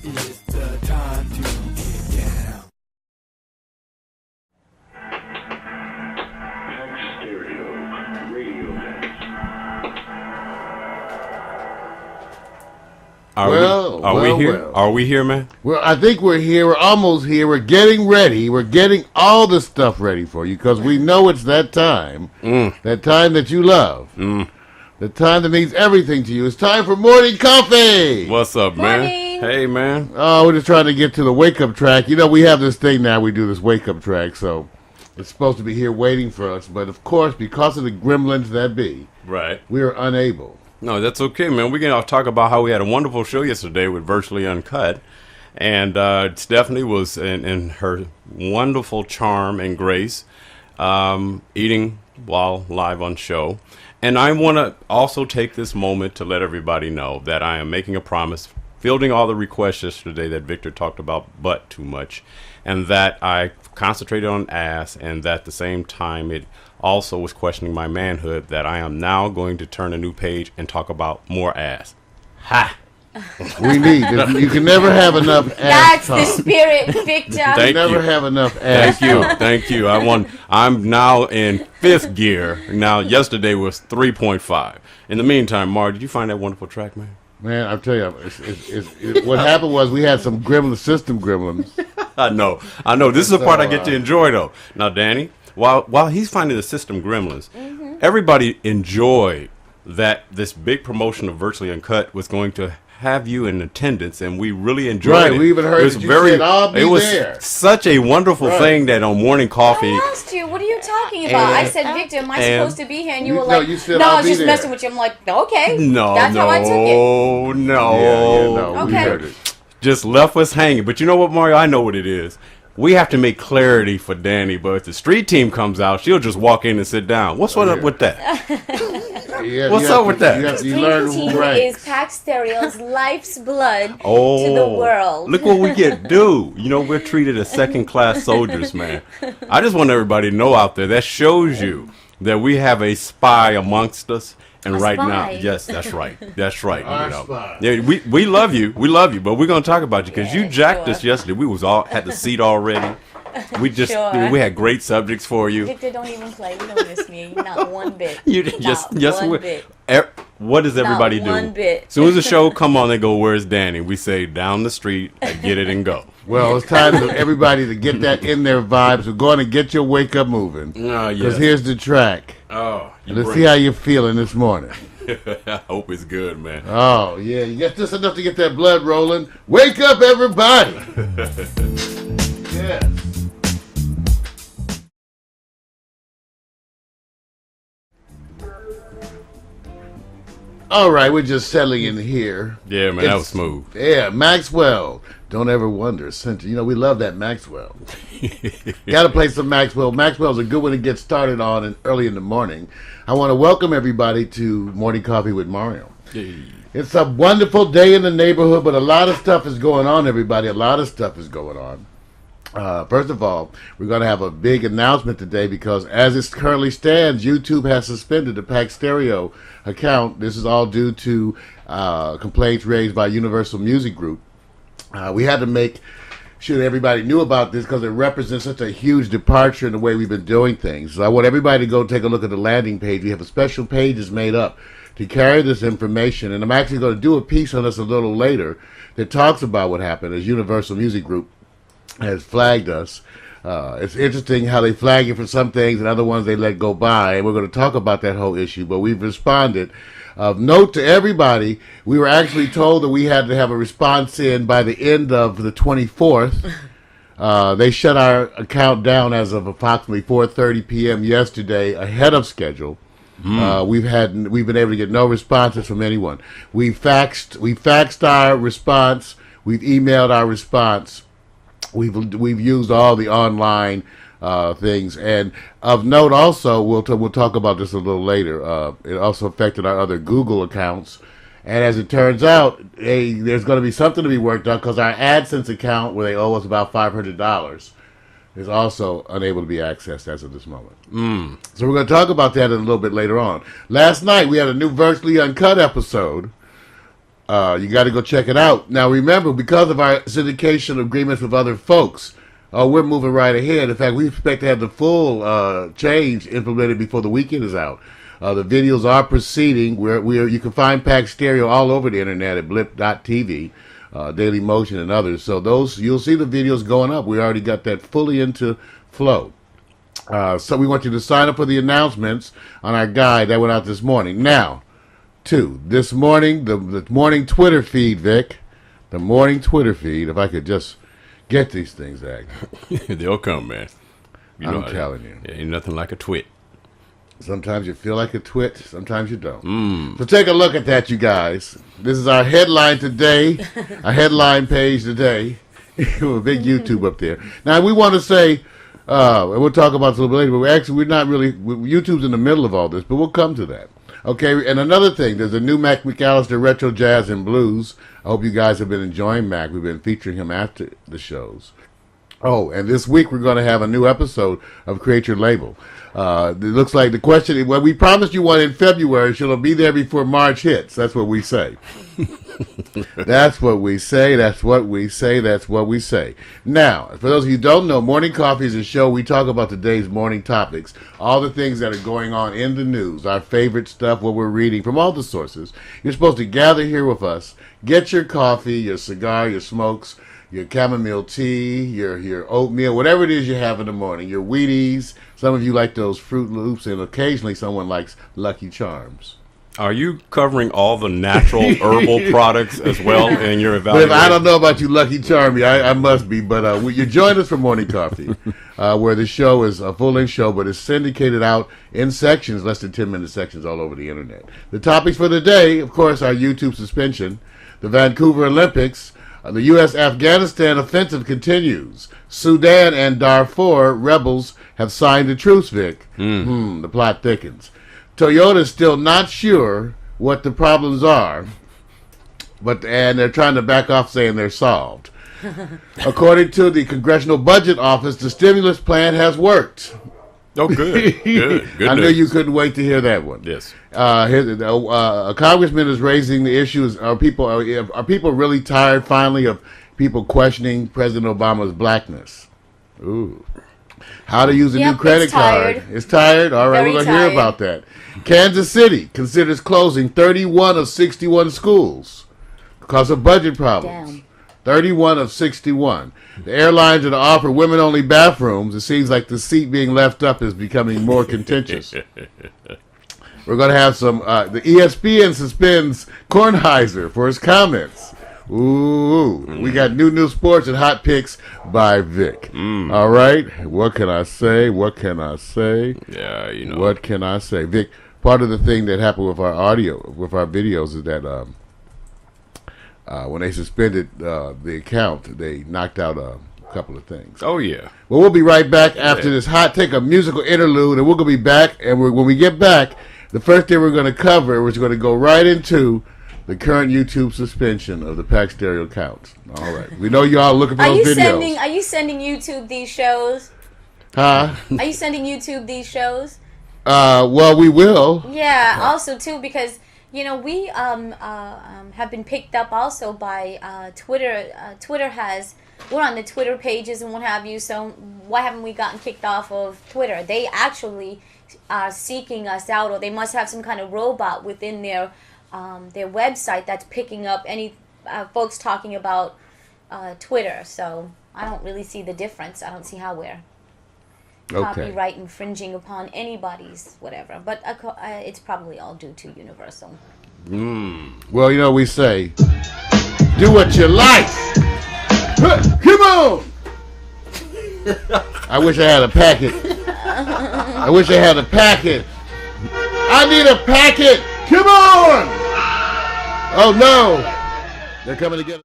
It's the time to get down. Are we here, man? Well, I think we're here. We're almost here. We're getting ready. We're getting all the stuff ready for you because we know it's that time. That time that you love. The time that means everything to you. It's time for morning coffee. What's up, man? Morning. Hey, man. Oh, we're just trying to get to the wake-up track. You know, we have this thing now. We do this wake-up track, so it's supposed to be here waiting for us. But, of course, because of the gremlins that be, Right. we are unable. No, that's okay, man. We're going to talk about how we had a wonderful show yesterday with Virtually Uncut. And Stephanie was in her wonderful charm and grace, eating while live on show. And I want to also take this moment to let everybody know that I am making a promise, fielding all the requests yesterday that Victor talked about butt too much, and that I concentrated on ass, and that at the same time it also was questioning my manhood, that I am now going to turn a new page and talk about more ass. Ha! We need. You can never have enough ass That's the spirit, Victor. Thank never you. have enough ass. Thank you. I'm now in 5th gear. Now, yesterday was 3.5. In the meantime, Mar, did you find that wonderful track, man? Man, I'll tell you, what happened was we had some system gremlins. I know. This is the part I get to enjoy, though. Now, Danny, while he's finding the system gremlins, everybody enjoyed that this big promotion of Virtually Uncut was going to have you in attendance, and we really enjoyed it. Right, we even heard that you said, "I'll be there." It was such a wonderful thing that on Morning Coffee. I asked you, what are you talking about? I said, Victor, am I supposed to be here? And you were like, you said, no, "I'll I was be just there." messing with you. I'm like, okay. No, That's how I took it. No. We Okay. heard it. Just left us hanging. But you know what, Mario? I know what it is. We have to make clarity for Danny, but if the street team comes out, she'll just walk in and sit down. What's up with that? What's up with that? You learn Dream who's Team right. is Pax Stereo's life's blood to the world. Look what we get do. You know, we're treated as second-class soldiers, man. I just want everybody to know out there, that shows you that we have a spy amongst us. And A right spy. now, yes, that's right. That's right. Our spy. Yeah, we love you. We love you, but we're gonna talk about you because you jacked us yesterday. We was all had the seat already. We just Sure. we had great subjects for you. Victor, don't even play. You don't miss me. Not one bit. You Not just one bit. What does everybody Not one do? bit. As soon as the show come on, they go, "Where's Danny?" We say, "Down the street, and get it and go." Well, it's time for everybody to get that in their vibes. We're going to get your wake up moving. Yes. Because here's the track. Oh, Let's see how you're feeling this morning. I hope it's good, man. Oh, yeah. You get just enough to get that blood rolling. Wake up, everybody. Yes. All right, we're just settling in here. Yeah, man, that was smooth. Yeah, Maxwell. Don't ever wonder. You know, we love that Maxwell. Got to play some Maxwell. Maxwell's a good one to get started on early in the morning. I want to welcome everybody to Morning Coffee with Mario. Hey. It's a wonderful day in the neighborhood, but a lot of stuff is going on, everybody. A lot of stuff is going on. First of all, we're going to have a big announcement today because as it currently stands, YouTube has suspended the Pax Stereo account. This is all due to complaints raised by Universal Music Group. We had to make sure everybody knew about this because it represents such a huge departure in the way we've been doing things. So I want everybody to go take a look at the landing page. We have a special page that's made up to carry this information, and I'm actually going to do a piece on this a little later that talks about what happened as Universal Music Group has flagged us. It's interesting how they flag it for some things and other ones they let go by, and we're going to talk about that whole issue, but we've responded. Of note to everybody, we were actually told that we had to have a response in by the end of the 24th. They shut our account down as of approximately 4:30 p.m. yesterday, ahead of schedule. We've been able to get no responses from anyone. We faxed our response. We've emailed our response. We've used all the online things, and of note also, we'll talk about this a little later. It also affected our other Google accounts, and as it turns out, there's going to be something to be worked on because our AdSense account, where they owe us about $500, is also unable to be accessed as of this moment. So we're going to talk about that a little bit later on. Last night we had a new Virtually Uncut episode. You got to go check it out. Now, remember, because of our syndication agreements with other folks, we're moving right ahead. In fact, we expect to have the full change implemented before the weekend is out. The videos are proceeding. You can find Pack Stereo all over the internet at blip.tv, Daily Motion, and others. So you'll see the videos going up. We already got that fully into flow. So we want you to sign up for the announcements on our guide that went out this morning. Now, this morning, the morning Twitter feed, Vic. The morning Twitter feed, if I could just get these things, They'll come, man. I'm telling you. Ain't nothing like a twit. Sometimes you feel like a twit, sometimes you don't. So take a look at that, you guys. This is our headline today, our headline page today. A big YouTube up there. Now, we want to say, and we'll talk about this a little bit later, but we're not really, YouTube's in the middle of all this, but we'll come to that. Okay, and another thing, there's a new Mac McAllister Retro Jazz and Blues. I hope you guys have been enjoying Mac. We've been featuring him after the shows. Oh, and this week we're going to have a new episode of Create Your Label. It looks like the question, well, we promised you one in February, so it'll be there before March hits. That's what we say. That's what we say. That's what we say. That's what we say. Now, for those of you who don't know, Morning Coffee is a show. We talk about today's morning topics, all the things that are going on in the news, our favorite stuff, what we're reading from all the sources. You're supposed to gather here with us, get your coffee, your cigar, your smokes, your chamomile tea, your oatmeal, whatever it is you have in the morning, your Wheaties. Some of you like those Fruit Loops, and occasionally someone likes Lucky Charms. Are you covering all the natural herbal products as well in your evaluation? But I don't know about you, Lucky Charmy. I must be. But you join us for Morning Coffee, where the show is a full-length show, but it's syndicated out in sections, less than 10-minute sections all over the internet. The topics for the day, of course, are YouTube suspension, the Vancouver Olympics, the U.S.-Afghanistan offensive continues. Sudan and Darfur rebels have signed a truce, Vic. The plot thickens. Toyota is still not sure what the problems are, and they're trying to back off saying they're solved. According to the Congressional Budget Office, the stimulus plan has worked. Oh, good. Good I knew you couldn't wait to hear that one. Yes. A congressman is raising the issues. Are people really tired finally of people questioning President Obama's blackness? Ooh. How to use a new credit card. It's tired? All right, we're going to hear about that. Kansas City considers closing 31 of 61 schools because of budget problems. Damn. 31 of 61. The airlines are to offer women-only bathrooms. It seems like the seat being left up is becoming more contentious. We're going to have some... the ESPN suspends Kornheiser for his comments. Ooh, we got new sports and hot picks by Vic. All right, what can I say? Yeah, you know. What can I say, Vic? Part of the thing that happened with our audio, with our videos, is that when they suspended the account, they knocked out a couple of things. Oh yeah. Well, we'll be right back after this hot take, a musical interlude, and we're gonna be back. And when we get back, the first thing we're going to cover, we're going to go right into the current YouTube suspension of the Pack Stereo accounts. All right. We know y'all looking for those videos. Are you sending YouTube these shows? Huh? Are you sending YouTube these shows? Well, we will. Yeah, also, too, because, you know, we have been picked up also by Twitter. Twitter we're on the Twitter pages and what have you, so why haven't we gotten kicked off of Twitter? They actually are seeking us out, or they must have some kind of robot within their website that's picking up any folks talking about Twitter. So I don't really see the difference. I don't see how we're copyright infringing upon anybody's whatever. But it's probably all due to Universal. Well, you know, we say, do what you like. Come on. I wish I had a packet. I wish I had a packet. I need a packet. Come on. Oh, no. They're coming to get